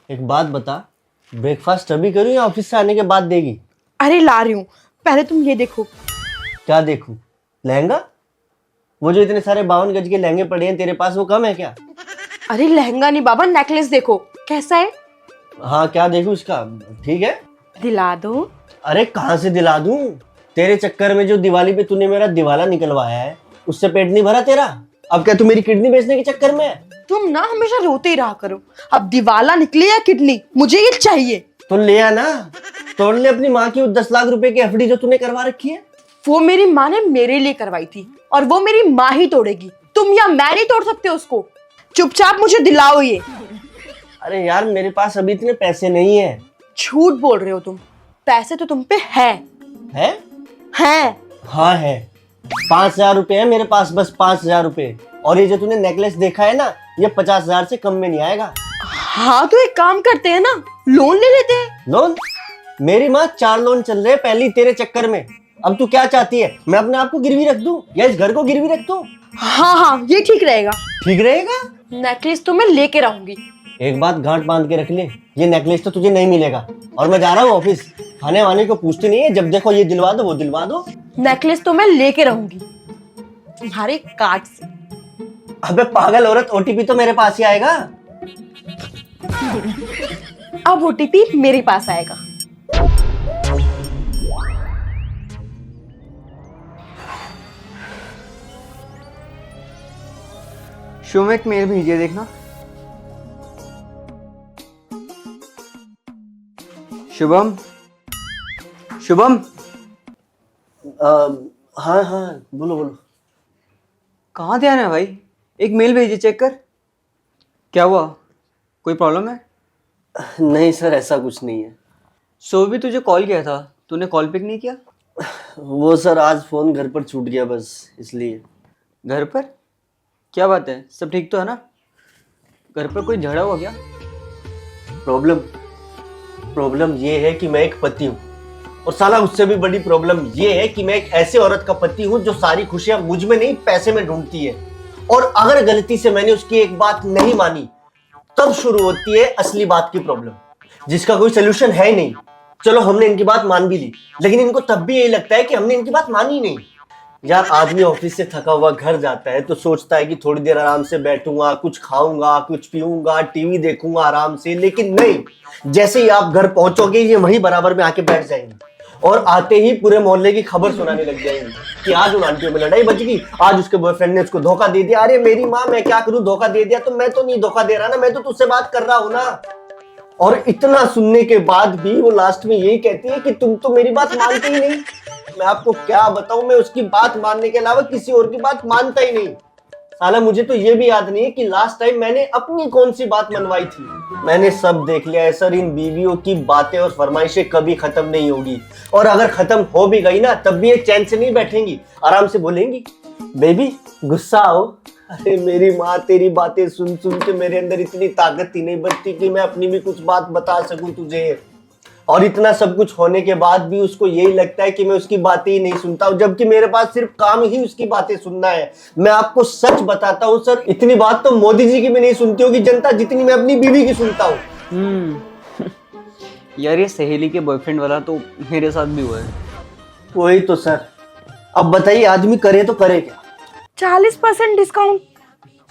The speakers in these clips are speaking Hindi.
एक बात बता, ब्रेकफास्ट अभी करूँ या ऑफिस से आने के बाद देगी? अरे ला रही हूँ, पहले तुम ये देखो। क्या देखूं? लहंगा? वो जो इतने सारे 52 गज के लहंगे पड़े हैं तेरे पास, वो कम है क्या? अरे लहंगा नहीं बाबा, नेकलेस देखो कैसा है। हाँ, क्या देखूं उसका? ठीक है, दिला दो। अरे कहाँ से दिला दूं? तेरे चक्कर में जो दिवाली पे तूने मेरा दिवाला निकलवाया है, उससे पेट नहीं भरा तेरा। अब क्या तू मेरी किडनी बेचने के चक्कर में है? तुम ना हमेशा रोते ही रहा करो। अब दिवाला निकले या किडनी, मुझे ये चाहिए। तो ले आ ना, तोड़ ले अपनी माँ की 10 लाख रुपए की एफडी जो तूने करवा रखी है। वो मेरी माँ ने मेरे लिए करवाई थी और वो मेरी माँ ही तोड़ेगी। तुम या मैं नहीं तोड़ सकते उसको। चुपचाप मुझे दिलाओ ये। अरे यार, मेरे पास अभी इतने पैसे नहीं है। झूठ बोल रहे हो तुम, पैसे तो तुम पे है। है? हाँ है। 5,000 रुपए है मेरे पास, बस 5,000 रुपए। और ये जो तूने नेकलेस देखा है ना, ये 50,000 से कम में नहीं आएगा। हाँ तो एक काम करते हैं ना, लोन ले लेते हैं। लोन? मेरी माँ 4 लोन चल रहे हैं पहले तेरे चक्कर में। अब तू क्या चाहती है, मैं अपने आप को गिरवी रख दूं या इस घर को गिरवी रख दूं? हाँ ये ठीक रहेगा। ठीक रहेगा। नेकलेस तो मैं लेके रहूंगी। एक बात गांठ बांध के रख ले, ये नेकलेस तो तुझे नहीं मिलेगा। और मैं जा रहा हूँ ऑफिस। खाने वाने को पूछती नहीं है, जब देखो ये दिलवा दो वो दिलवा दो। नेकलेस तो मैं लेके रहूंगी तुम्हारे कार्ड से। अबे पागल औरत, ओटीपी तो मेरे पास ही आएगा। अब ओटीपी मेरे पास आएगा। शुभम एक मेल भेजिए, देखना। शुभम, शुभम। हाँ हाँ, बोलो बोलो। कहाँ ध्यान है भाई? एक मेल भेजिए, चेक कर। क्या हुआ, कोई प्रॉब्लम है? नहीं सर, ऐसा कुछ नहीं है। सो भी तुझे कॉल किया था, तूने कॉल पिक नहीं किया। वो सर आज फोन घर पर छूट गया, बस इसलिए। घर पर? क्या बात है, सब ठीक तो है ना? घर पर कोई झगड़ा हुआ क्या? प्रॉब्लम ये है कि मैं एक पति हूँ, और साला उससे भी बड़ी प्रॉब्लम ये है कि मैं एक ऐसे औरत का पति हूँ जो सारी खुशियां मुझ में नहीं पैसे में ढूंढती है। और अगर गलती से मैंने उसकी एक बात नहीं मानी, तब शुरू होती है असली बात की प्रॉब्लम, जिसका कोई सोल्यूशन है ही नहीं। चलो हमने इनकी बात मान भी ली, लेकिन इनको तब भी यही लगता है कि हमने इनकी बात मानी नहीं। यार आदमी ऑफिस से थका हुआ घर जाता है तो सोचता है कि थोड़ी देर आराम से बैठूंगा, कुछ खाऊंगा, कुछ पीऊंगा, टीवी देखूंगा आराम से, लेकिन नहीं। जैसे ही आप घर पहुंचोगे ये वहीं बराबर में आके बैठ जाएंगे और आते ही पूरे मोहल्ले की खबर सुनाने लग जाएंगे कि आज उन आंटियों में लड़ाई बच गई, आज उसके बॉयफ्रेंड ने उसको धोखा दे दिया। अरे मेरी माँ, मैं क्या करूं, धोखा दे दिया तो मैं तो नहीं धोखा दे रहा ना, मैं तो तुझसे बात कर रहा हूं ना। और इतना सुनने के बाद भी वो लास्ट में यही कहती है कि तुम तो मेरी बात मानते ही नहीं। मैं आपको क्या बताऊं, मैं उसकी बात मानने के अलावा किसी और की बात मानता ही नहीं। साला मुझे तो ये भी याद नहीं है कि लास्ट टाइम मैंने अपनी कौन सी बात मनवाई थी। मैंने सब देख लिया है सर, इन बीवियों की बातें और फरमाइशें कभी खत्म नहीं होगी। और अगर खत्म हो भी गई ना, तब भी ये चैन से नहीं बैठेंगी, आराम से बोलेंगी, बेबी गुस्सा आओ। अरे मेरी माँ, तेरी बातें सुन सुन के मेरे अंदर इतनी ताकत ही नहीं बचती कि मैं अपनी भी कुछ बात बता सकूं तुझे। और इतना सब कुछ होने के बाद भी उसको यही लगता है कि मैं उसकी बातें ही नहीं सुनता हूं, जबकि मेरे पास सिर्फ काम ही उसकी बातें सुनना है। मैं आपको सच बताता हूं सर, इतनी बात तो मोदी जी की भी नहीं सुनती होगी जनता, जितनी मैं अपनी बीवी की सुनता हूं। यार ये सहेली के बॉयफ्रेंड वाला तो मेरे साथ भी हुआ है। वही तो सर। अब बताइए आदमी करे तो करे क्या? 40% डिस्काउंट?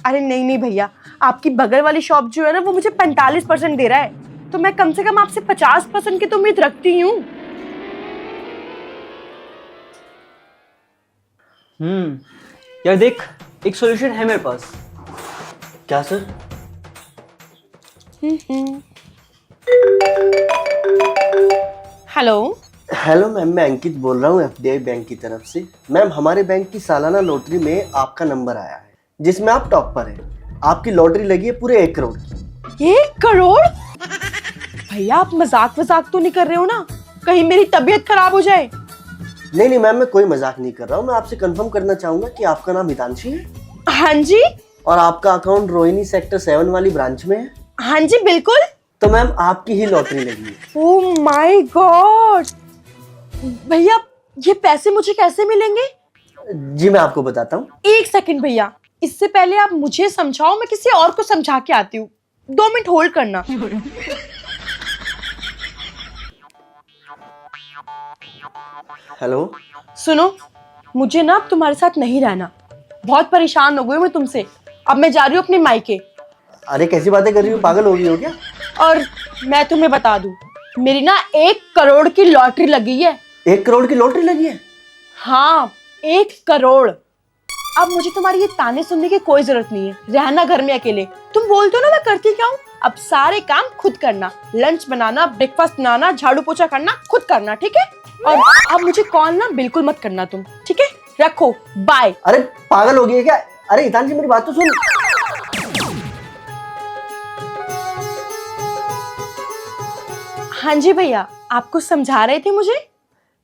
अरे नहीं भैया, आपकी बगल वाली शॉप जो है ना, वो मुझे 45% दे रहा है, तो मैं कम से कम आपसे 50% की तो उम्मीद रखती हूँ। यार देख, एक सॉल्यूशन है मेरे पास। क्या सर? हेलो मैम, मैं अंकित बोल रहा हूँ एफडीआई बैंक की तरफ से। मैम हमारे बैंक की सालाना लॉटरी में आपका नंबर आया है, जिसमें आप टॉप पर हैं। आपकी लॉटरी लगी है पूरे 1 करोड़ की। 1 करोड़? भैया आप मजाक तो नहीं कर रहे हो ना, कहीं मेरी तबीयत खराब हो जाए। नहीं मैम, मैं कोई मजाक नहीं कर रहा हूँ। मैं आपसे कंफर्म करना चाहूंगा कि आपका नाम हितांशी है। हाँ जी। और आपका अकाउंट रोहिणी सेक्टर 7 वाली ब्रांच में है। हाँ जी बिल्कुल। तो मैम आपकी ही लॉटरी लगी है। Oh my God. भैया ये पैसे मुझे कैसे मिलेंगे? जी मैं आपको बताता हूँ। 1 सेकंड भैया, इससे पहले आप मुझे समझाओ, मैं किसी और को समझा के आती हूँ। 2 मिनट होल्ड करना। हेलो। सुनो, मुझे ना अब तुम्हारे साथ नहीं रहना। बहुत परेशान हो गई मैं तुमसे। अब मैं जा रही हूँ अपने मायके। अरे कैसी बातें कर रही हो, पागल हो गई हो क्या? और मैं तुम्हें बता दूं, मेरी ना 1 करोड़ की लॉटरी लगी है। 1 करोड़ की लॉटरी लगी है? हाँ, 1 करोड़। अब मुझे तुम्हारी ये ताने सुनने की कोई जरूरत नहीं है। रहना घर में अकेले। तुम बोलते हो ना मैं करती क्या हूँ, अब सारे काम खुद करना। लंच बनाना, ब्रेकफास्ट बनाना, झाड़ू पोछा करना खुद करना, ठीक है? और अब मुझे कॉल ना बिल्कुल मत करना तुम, ठीक है? रखो, बाय। अरे पागल हो गई है क्या? अरे हितांशी मेरी बात तो सुन। हाँ जी भैया, आप कुछ समझा रहे थे मुझे?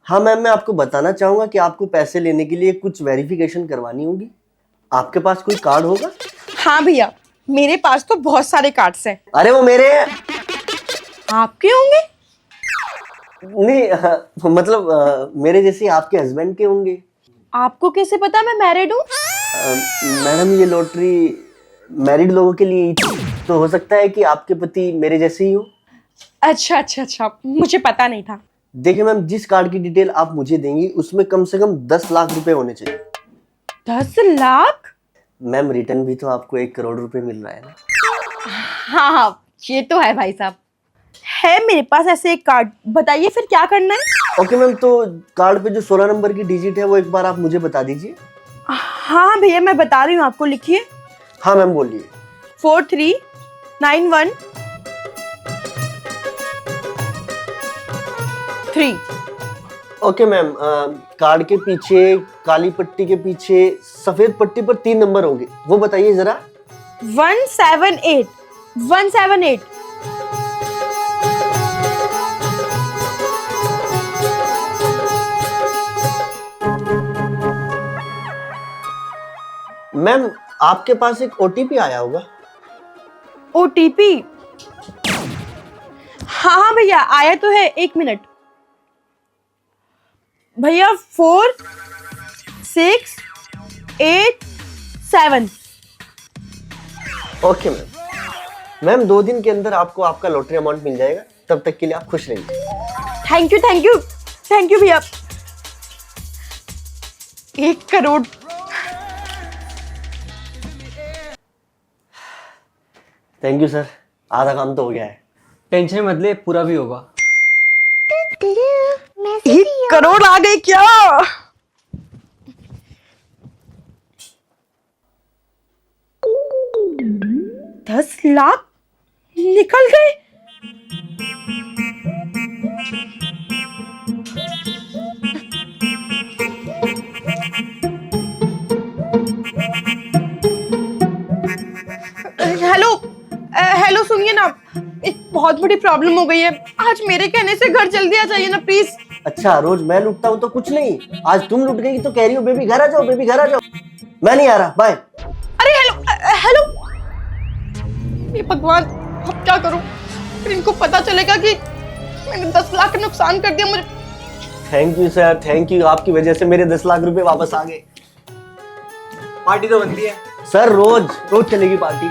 हाँ मैम, मैं आपको बताना चाहूंगा कि आपको पैसे लेने के लिए कुछ वेरिफिकेशन करवानी होगी। आपके पास कोई कार्ड होगा? हाँ भैया, मेरे पास तो बहुत सारे कार्ड्स हैं। अरे वो मेरे हैं। आपके होंगे? नहीं मतलब मेरे जैसे आपके हस्बैंड के होंगे। आपको कैसे पता मैं मैरिड हूँ? मैडम ये लॉटरी मैरिड लोगों के लिए ही थी, तो हो सकता है कि आपके पति मेरे जैसे ही हो। अच्छा अच्छा अच्छा, मुझे पता नहीं था। देखिए मैम, जिस कार्ड की डिटेल आप मुझे देंगी उसमें कम से कम 10 लाख रुपए होने चाहिए। 10 लाख? मैम रिटर्न भी तो आपको 1 करोड़ रुपए मिल रहा है ना। हाँ हाँ, ये तो है भाई साहब। है मेरे पास ऐसे एक कार्ड। बताइए फिर क्या करना है? ओके मैम, तो कार्ड पे जो 16 नंबर की डिजिट है वो एक बार आप मुझे बता दीजिए। हाँ भैया, मैं बता रही हूँ आपको, लिखिए। हाँ मैम बोलिए। 43913। ओके मैम, कार्ड के पीछे काली पट्टी के पीछे सफेद पट्टी पर 3 नंबर होंगे, वो बताइए जरा। 178 178। मैम आपके पास एक ओटीपी आया होगा। ओटीपी? हाँ हाँ भैया, आया तो है। 1 मिनट भैया। 4687। Okay ma'am. मैम 2 दिन के अंदर आपको आपका लॉटरी अमाउंट मिल जाएगा, तब तक के लिए आप खुश रहिए। Thank you thank you thank you भैया। 1 करोड़। थैंक यू सर, आधा काम तो हो गया है। टेंशन मत ले, पूरा भी होगा। 1 करोड़ आ गए क्या? दस लाख निकल गए। हेलो हेलो, सुनिए ना, एक बहुत बड़ी प्रॉब्लम हो गई है। आज मेरे कहने से घर जल्दी आ जाइए ना प्लीज। अच्छा, रोज मैं लुटता हूँ तो कुछ नहीं, आज तुम लुट गई तो कह रही हो बेबी घर आ जाओ, बेबी घर आ जाओ। मैं नहीं आ रहा, बाय। अरे हेलो हेलो, ये भगवान, अब क्या करूं? फिर इनको पता चलेगा कि मैंने 10 लाख का नुकसान कर दिया मुझे। Thank you sir, thank you, आपकी वजह से मेरे 10 लाख रुपए वापस आ गए। पार्टी तो बनती है। सर रोज रोज चलेगी पार्टी।